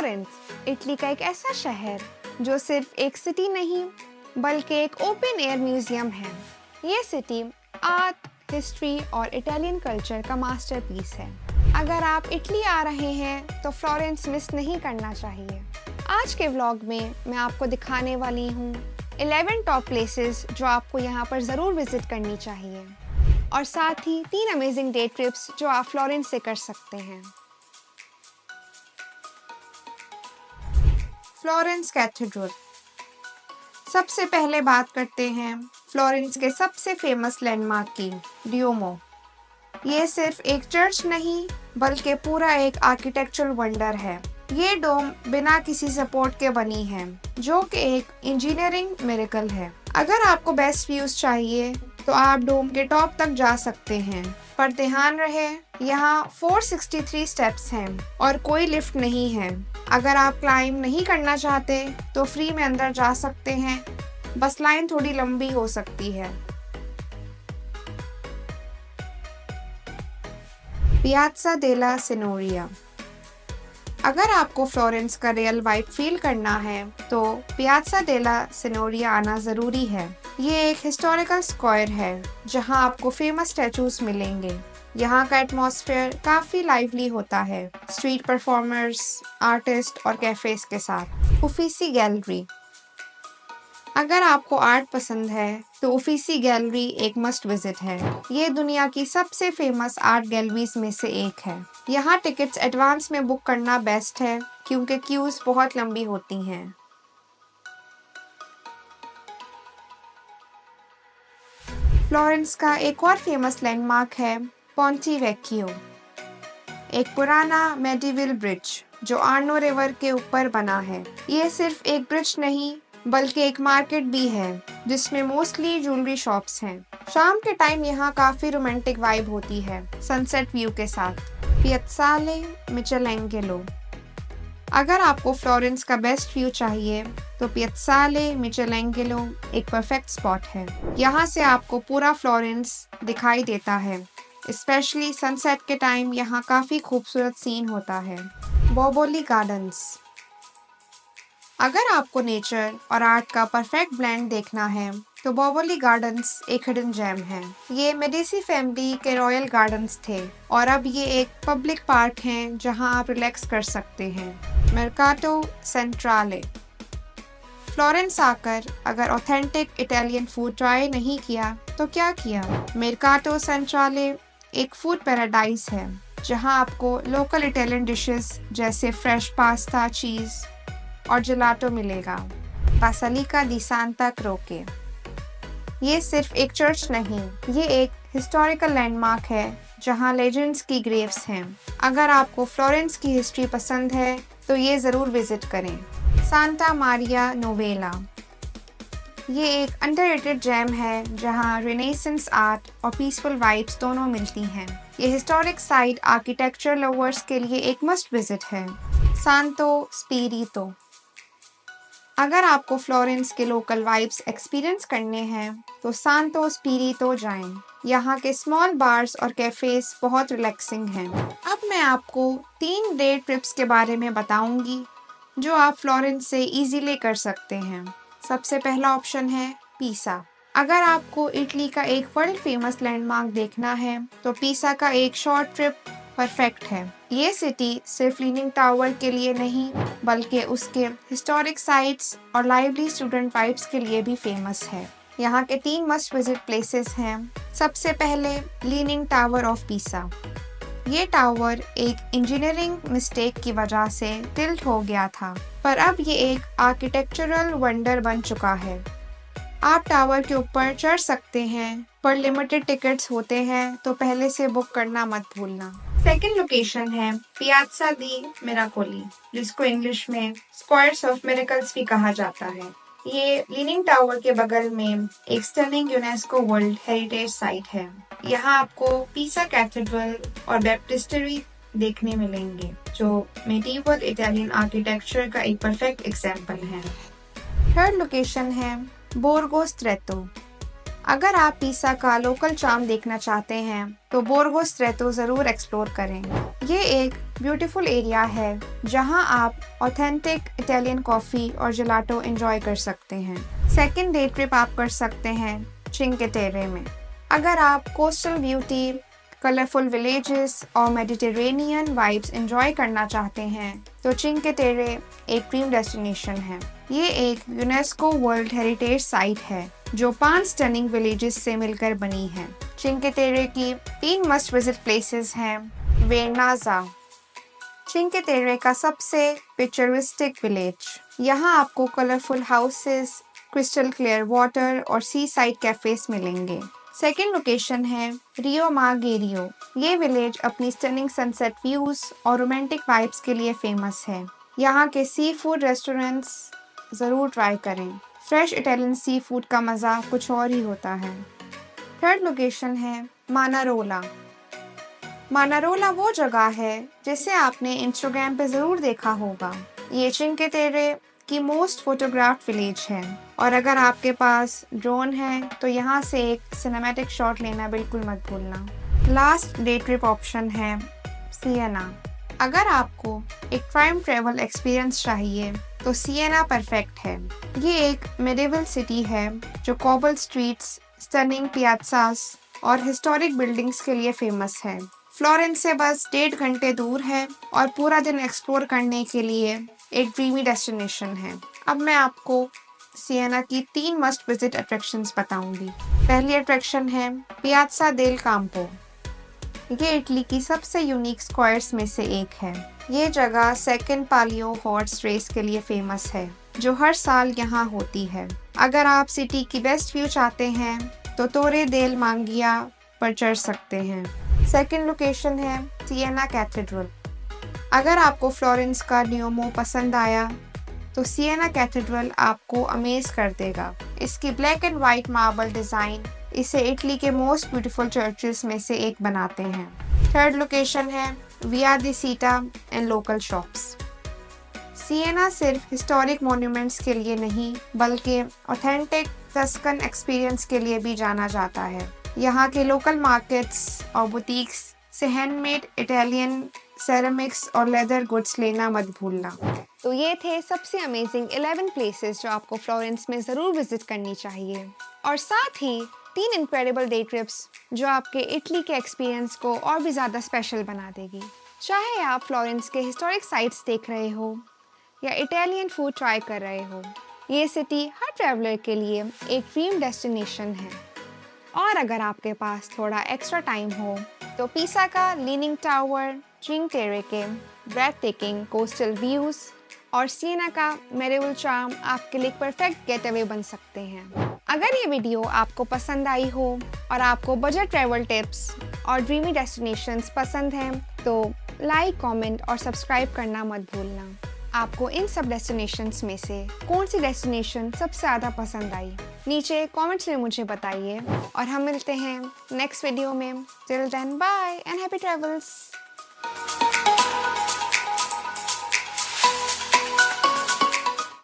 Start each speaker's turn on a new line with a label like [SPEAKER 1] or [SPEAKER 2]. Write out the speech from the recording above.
[SPEAKER 1] Florence Italy का एक ऐसा शहर जो सिर्फ एक सिटी नहीं बल्कि एक ओपन एयर म्यूजियम है। ये सिटी आर्ट, हिस्ट्री और इटालियन कल्चर का मास्टरपीस है। अगर आप इटली आ रहे हैं तो फ्लोरेंस मिस नहीं करना चाहिए। आज के व्लॉग में मैं आपको दिखाने वाली हूँ 11 टॉप प्लेसेस जो आपको यहाँ पर ज़रूर विजिट करनी चाहिए और साथ ही 3 अमेजिंग डे ट्रिप्स जो आप फ्लोरेंस से कर सकते हैं। Florence cathedral. सबसे पहले बात करते हैं फ्लोरेंस के सबसे फेमस लैंडमार्क की, ड्यूमो। ये सिर्फ एक चर्च नहीं बल्कि पूरा एक आर्किटेक्चरल वंडर है। ये डोम बिना किसी सपोर्ट के बनी है, जो कि एक इंजीनियरिंग मिरेकल है। अगर आपको बेस्ट व्यूज चाहिए तो आप डोम के टॉप तक जा सकते हैं, पर ध्यान रहे यहाँ 463 स्टेप्स हैं और कोई लिफ्ट नहीं है। अगर आप क्लाइंब नहीं करना चाहते तो फ्री में अंदर जा सकते हैं, बस लाइन थोड़ी लंबी हो सकती है। Piazza della Signoria. अगर आपको फ्लोरेंस का रियल वाइब फील करना है तो पियाज़ा डेला सिनोरिया आना ज़रूरी है। ये एक हिस्टोरिकल स्क्वायर है जहां आपको फेमस स्टैचूज मिलेंगे। यहाँ का एटमॉस्फेयर काफ़ी लाइवली होता है, स्ट्रीट परफॉर्मर्स, आर्टिस्ट और कैफ़ेज़ के साथ। उफीसी गैलरी। अगर आपको आर्ट पसंद है तो उफीसी गैलरी एक मस्ट विजिट है। ये दुनिया की सबसे फेमस आर्ट गैलरीज में से एक है। यहाँ टिकट्स एडवांस में बुक करना बेस्ट है क्योंकि क्यूज बहुत लंबी होती हैं। फ्लोरेंस का एक और फेमस लैंडमार्क है पोंटी वेक्कियो, एक पुराना मेडिवल ब्रिज जो आर्नो रिवर के ऊपर बना है। ये सिर्फ एक ब्रिज नहीं बल्कि एक मार्केट भी है जिसमें मोस्टली ज्वेलरी शॉप्स हैं। शाम के टाइम यहाँ काफी रोमांटिक वाइब होती है सनसेट व्यू के साथ। पियाज़ाले मिचेलेंगेलो। अगर आपको फ्लोरेंस का बेस्ट व्यू चाहिए तो पियाज़ाले मिचेलेंगेलो एक परफेक्ट स्पॉट है। यहाँ से आपको पूरा फ्लोरेंस दिखाई देता है, स्पेशली सनसेट के टाइम यहाँ काफी खूबसूरत सीन होता है। बोबोली गार्डन्स। अगर आपको नेचर और आर्ट का परफेक्ट ब्लेंड देखना है तो बोबोली गार्डन्स एक हिडन जेम है। ये मेडिसी फैमिली के रॉयल गार्डन्स थे और अब ये एक पब्लिक पार्क है जहां आप रिलैक्स कर सकते हैं। मर्काटो सेंट्राले। फ्लोरेंस आकर अगर ऑथेंटिक इटालियन फूड ट्राई नहीं किया तो क्या किया। मर्काटो सेंट्राले एक फूड पैराडाइज है जहां आपको लोकल इटालियन डिशेस जैसे फ्रेश पास्ता, चीज़ और जेलाटो मिलेगा। बासिलिका दी सांता क्रोके। ये सिर्फ एक चर्च नहीं, ये एक हिस्टोरिकल लैंडमार्क है जहां लेजेंड्स की ग्रेव्स हैं। अगर आपको फ्लोरेंस की हिस्ट्री पसंद है तो ये ज़रूर विजिट करें। Santa Maria novella. ये एक अंडररेटेड जेम है जहां रेनेसेंस आर्ट और पीसफुल वाइब्स दोनों मिलती हैं। ये हिस्टोरिक साइट आर्किटेक्चर लवर्स के लिए एक मस्ट विजिट है। सांतो स्पिरितो। अगर आपको फ्लोरेंस के लोकल वाइब्स एक्सपीरियंस करने हैं तो सांतो स्पिरितो जाएं। यहाँ के स्मॉल बार्स और कैफेज बहुत रिलैक्सिंग हैं। अब मैं आपको 3 डे ट्रिप्स के बारे में बताऊंगी जो आप फ्लोरेंस से इजीली कर सकते हैं। सबसे पहला ऑप्शन है पीसा। अगर आपको इटली का एक वर्ल्ड फेमस लैंडमार्क देखना है तो पीसा का एक शॉर्ट ट्रिप परफेक्ट है। ये सिटी सिर्फ लीनिंग टावर के लिए नहीं बल्कि उसके हिस्टोरिक साइट्स और लाइवली स्टूडेंट वाइब्स के लिए भी फेमस है। यहाँ के 3 मस्ट विजिट प्लेसेस हैं। सबसे पहले लीनिंग टावर ऑफ पीसा। ये टावर एक इंजीनियरिंग मिस्टेक की वजह से टिल्ट हो गया था, पर अब ये एक आर्किटेक्चरल वंडर बन चुका है। आप टावर के ऊपर चढ़ सकते हैं, पर लिमिटेड टिकट्स होते हैं तो पहले से बुक करना मत भूलना। सेकेंड लोकेशन है पियाज़ा दी मिराकोली, जिसको इंग्लिश में स्क्वायर्स ऑफ मिरेकल्स भी कहा जाता है। ये लीनिंग टावर के बगल में एक stunning UNESCO world heritage site है। यहाँ आपको पीसा कैथेड्रल और बैप्टिस्टरी देखने मिलेंगे जो मेडिवल इटालियन आर्किटेक्चर का एक परफेक्ट एग्जाम्पल है। थर्ड लोकेशन है बोर्गो स्ट्रेटो। अगर आप पीसा का लोकल चार्म देखना चाहते हैं तो बोर्गो स्ट्रेटो ज़रूर एक्सप्लोर करें। ये एक ब्यूटीफुल एरिया है जहां आप ऑथेंटिक इटालियन कॉफ़ी और जेलाटो एंजॉय कर सकते हैं। सेकेंड डे ट्रिप आप कर सकते हैं चिंके टेरे में। अगर आप कोस्टल ब्यूटी, कलरफुल विलेजेस और मेडिटेरेनियन वाइब्स एंजॉय करना चाहते हैं तो चिंके टेरे एक ड्रीम डेस्टिनेशन है। ये एक यूनेस्को वर्ल्ड हेरिटेज साइट है जो 5 स्टनिंग विलेजेस से मिलकर बनी है। चिंके टेरे की 3 मस्ट विजिट प्लेसेस हैं। वेरनाज़ा, चिंके टेरे का सबसे पिक्चरिस्टिक विलेज। यहाँ आपको colourful houses, crystal clear water और सी साइड कैफेस मिलेंगे। सेकेंड लोकेशन है रियो मागेरियो। ये विलेज अपनी स्टनिंग सनसेट व्यूज और रोमांटिक वाइब्स के लिए फेमस है। यहाँ के सी फूड रेस्टोरेंट्स ज़रूर ट्राई करें। फ्रेश इटालियन सी फूड का मज़ा कुछ और ही होता है। थर्ड लोकेशन है मानारोला। मानारोला वो जगह है जिसे आपने इंस्टाग्राम पे ज़रूर देखा होगा। ये चिंके टेरे की मोस्ट फोटोग्राफ्ड विलेज है और अगर आपके पास ड्रोन है तो यहाँ से एक सिनेमैटिक शॉट लेना बिल्कुल मत भूलना। लास्ट डे ट्रिप ऑप्शन है सिएना। अगर आपको एक टाइम ट्रेवल एक्सपीरियंस चाहिए तो सिएना परफेक्ट है। ये एक मेडिवल सिटी है जो कोबल स्ट्रीट्स, स्टनिंग पियाज़ास और हिस्टोरिक बिल्डिंग्स के लिए फेमस है। फ्लोरेंस से बस 1.5 घंटे दूर है और पूरा दिन एक्सप्लोर करने के लिए एक ड्रीमी डेस्टिनेशन है। अब मैं आपको सिएना की 3 मस्ट विजिट अट्रैक्शंस बताऊंगी। पहली अट्रैक्शन है पियाज़ा देल काम्पो। ये इटली की सबसे यूनिक स्क्वायर्स में से एक है। ये जगह सेकंड पालियो हॉर्स रेस के लिए फेमस है जो हर साल यहाँ होती है। अगर आप सिटी की बेस्ट व्यू चाहते हैं तो टोरे देल मांगिया पर चढ़ सकते हैं। सेकेंड लोकेशन है सिएना कैथेड्रल। अगर आपको फ्लोरेंस का ड्यूमो पसंद आया तो सिएना कैथेड्रल आपको अमेज कर देगा। इसकी black and white marble design इसे इटली के मोस्ट ब्यूटीफुल चर्चेस में से एक बनाते हैं। थर्ड लोकेशन है विया दी सीटा एंड लोकल शॉप्स। सिएना सिर्फ हिस्टोरिक मॉन्यूमेंट्स के लिए नहीं बल्कि ऑथेंटिक टस्कन एक्सपीरियंस के लिए भी जाना जाता है। यहाँ के लोकल मार्केट्स और बुटीक्स से हैंडमेड इटालियन सेरेमिक्स और लेदर गुड्स लेना मत भूलना। तो ये थे सबसे अमेजिंग 11 प्लेसेस जो आपको फ्लोरेंस में ज़रूर विजिट करनी चाहिए और साथ ही 3 इनक्रेडिबल डे ट्रिप्स जो आपके इटली के एक्सपीरियंस को और भी ज़्यादा स्पेशल बना देगी। चाहे आप फ्लोरेंस के हिस्टोरिक साइट्स देख रहे हो या इटालियन फूड ट्राई कर रहे हो, ये सिटी हर ट्रैवलर के लिए एक ड्रीम डेस्टिनेशन है। और अगर आपके पास थोड़ा एक्स्ट्रा टाइम हो तो पिसा का लीनिंग टावर, चिंके टेरे के ब्रेथ टेकिंग कोस्टल व्यूज और सिएना का मेडिवल चार्म आपके लिए परफेक्ट गेटअवे बन सकते हैं। अगर ये वीडियो आपको पसंद आई हो और आपको बजट ट्रैवल टिप्स और ड्रीमी डेस्टिनेशंस पसंद हैं तो लाइक, कमेंट और सब्सक्राइब करना मत भूलना। आपको इन सब डेस्टिनेशंस में से कौन सी डेस्टिनेशन सबसे ज़्यादा पसंद आई, नीचे कमेंट्स में मुझे बताइए और हम मिलते हैं नेक्स्ट वीडियो में। Till then bye and happy travels.